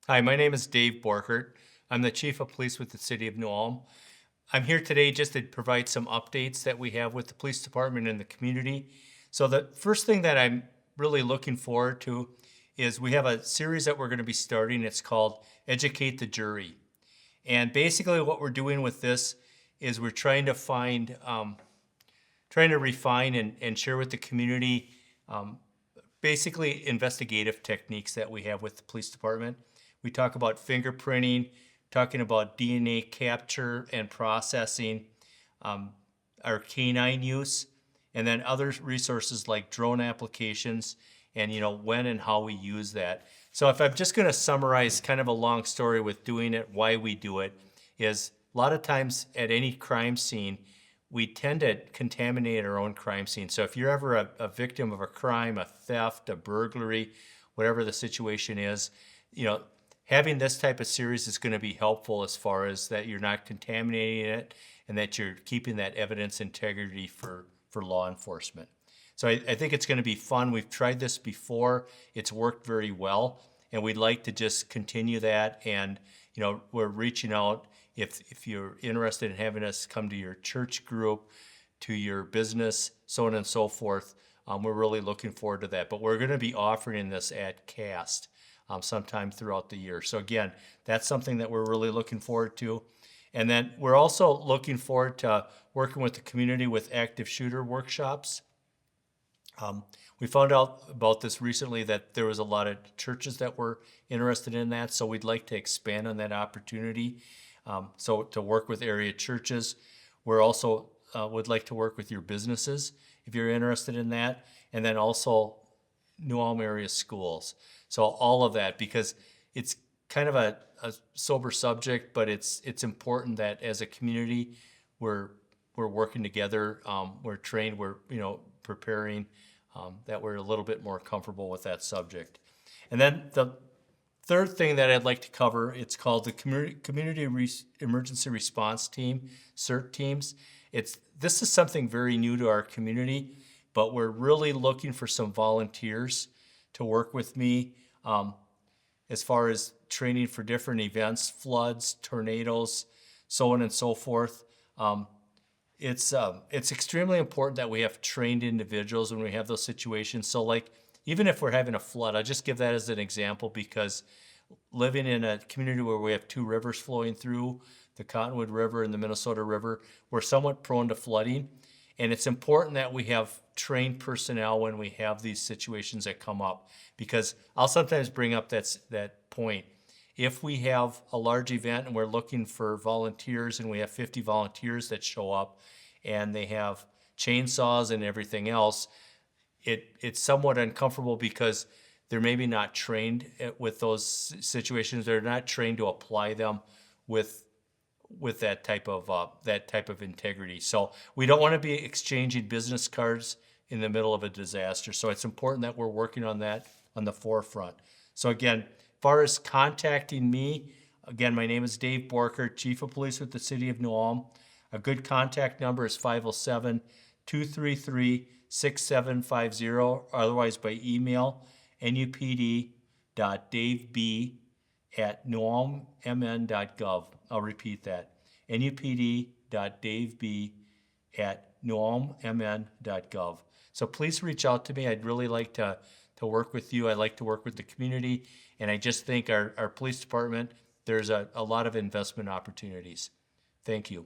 Hi, my name is Dave Borkert. I'm the Chief of Police with the City of New Ulm. I'm here today just to provide some updates that we have with the police department and the community. So the first thing that I'm really looking forward to is we have a series that we're going to be starting. It's called Educate the Jury. And basically what we're doing with this is we're trying to trying to refine and share with the community um, basically investigative techniques that we have with the police department. We talk about fingerprinting, talking about DNA capture and processing, um, our canine use, and then other resources like drone applications and when and how we use that. So if I'm just going to summarize kind of a long story with doing it, why we do it, is a lot of times at any crime scene, we tend to contaminate our own crime scene. So if you're ever a victim of a crime, a theft, a burglary, whatever the situation is, having this type of series is going to be helpful as far as that you're not contaminating it and that you're keeping that evidence integrity for law enforcement. So I think it's going to be fun. We've tried this before. It's worked very well, and we'd like to just continue that. And we're reaching out if you're interested in having us come to your church group, to your business, so on and so forth. We're really looking forward to that. But we're going to be offering this at CAST sometime throughout the year. So again, that's something that we're really looking forward to. And then we're also looking forward to working with the community with active shooter workshops. We found out about this recently that there was a lot of churches that were interested in that, so we'd like to expand on that opportunity. So to work with area churches, we're also would like to work with your businesses if you're interested in that, and then also New Ulm area schools. So all of that, because it's kind of a sober subject, but it's important that as a community we're working together. We're trained. We're preparing. That we're a little bit more comfortable with that subject. And then the third thing that I'd like to cover, it's called the Community Emergency Response Team, CERT teams. This is something very new to our community, but we're really looking for some volunteers to work with me as far as training for different events, floods, tornadoes, so on and so forth. It's extremely important that we have trained individuals when we have those situations. So like, even if we're having a flood, I'll just give that as an example because living in a community where we have two rivers flowing through, the Cottonwood River and the Minnesota River, we're somewhat prone to flooding. And it's important that we have trained personnel when we have these situations that come up, because I'll sometimes bring up that point. If we have a large event and we're looking for volunteers and we have 50 volunteers that show up and they have chainsaws and everything else, it's somewhat uncomfortable because they're maybe not trained with those situations. They're not trained to apply them with that type of integrity. So we don't want to be exchanging business cards in the middle of a disaster. So it's important that we're working on that on the forefront. So again, as far as contacting me, again, my name is Dave Borkert, Chief of Police with the City of New Ulm. A good contact number is 507-233-6750, otherwise by email, nupd.daveb@newulmmn.gov. I'll repeat that, nupd.daveb@newulmmn.gov. So please reach out to me. I'd really like to work with you. I'd like to work with the community. And I just think our police department, there's a lot of investment opportunities. Thank you.